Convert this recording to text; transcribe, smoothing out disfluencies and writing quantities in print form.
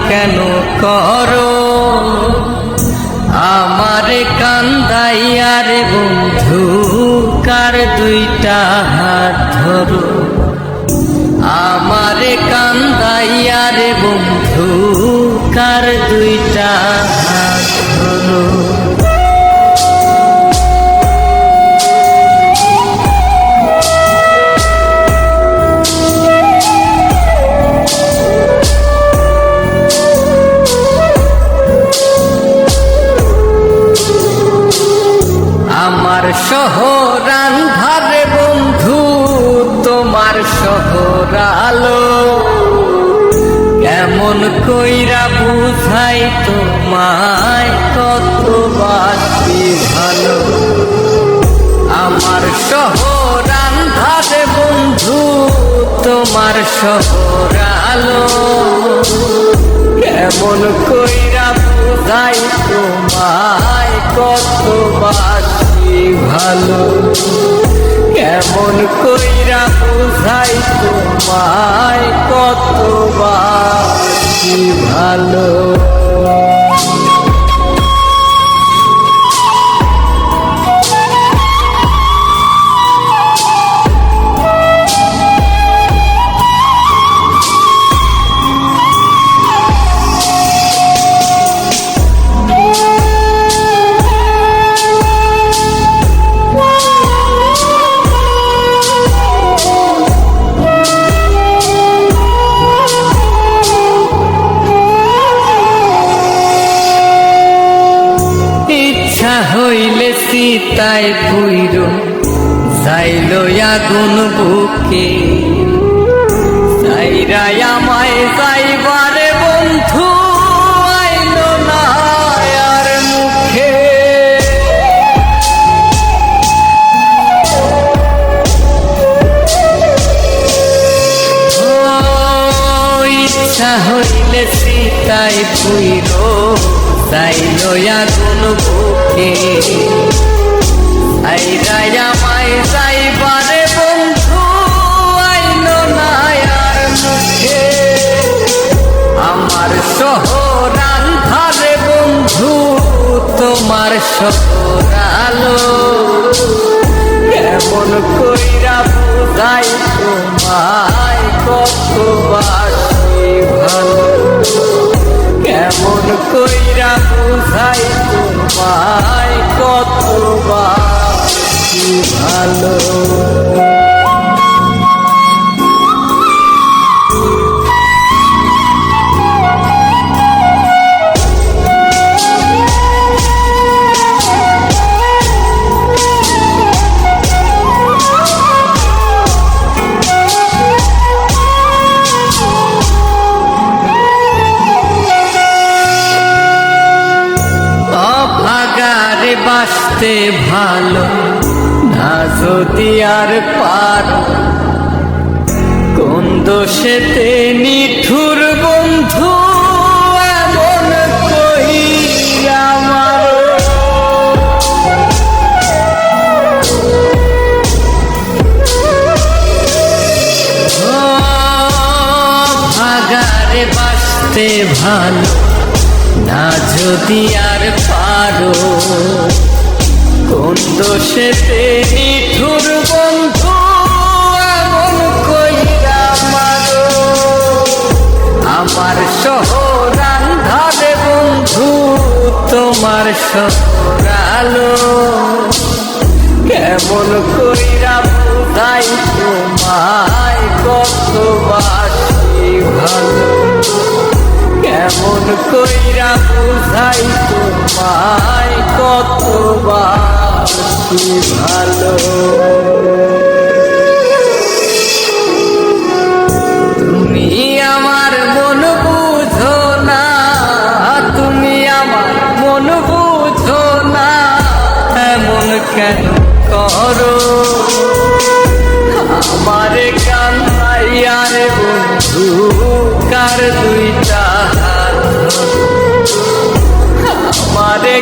কেন করো আমারে কান্দাইয়া রে বন্ধু কার দুইটা হাত ধরো আমারে কান্দাইয়া রে বন্ধু কার দুইটা হাত ধরো আমার শহর আন্ধারে বন্ধু তোমার শহর আলো কেমন কইরা বুঝাই তোমায় কত বাসি ভালো আমার শহর আন্ধারে বন্ধু তোমার শহর আলো কেমন কইরা বুঝাই তোমায় কত বাসি ভালো কেমন কইরা বুঝাই তোমায় কত বাসি ভালো হইলে সীতায় পুইর যাইল আগুন বুকে যাইরাই আমায় যাইবারে বন্ধু আইল না আর মুখে ইচ্ছা হইলে সীতায় পুইর যাইল আগুন বুকে আইরাই আমায় যাইবারে বন্ধু আইল না আর মুখে আমার শহর আন্ধারে বন্ধু তোমার শহর আলো কেমন কইরা বুঝাই তোমায় কত বাসি ভালো কেমন কইরা বুঝাই তোমায় কত বাসি ভালো বাসতে ভালো না যদি আর পারো কোন দোষেতে নিঠুর বন্ধু এমন কইরা মারো ভাগারে বাসতে ভালো না যদি আর পারো কোন দোষেতে নিঠুর বন্ধু এমন কইরা মারো আমার শহর আন্ধারে বন্ধু তোমার শহর আলো কেমন কইরা বুঝাই তোমায় কত বাসি ভালো কেমন কইরা বুঝাই তোমায় কত বাসি ভালো তুমি আমার মন বুঝো না তুমি আমার মন বুঝো না এমন কেন করো আমারে কান্দাইয়া রে বন্ধু কার দুইটা হাত আমারে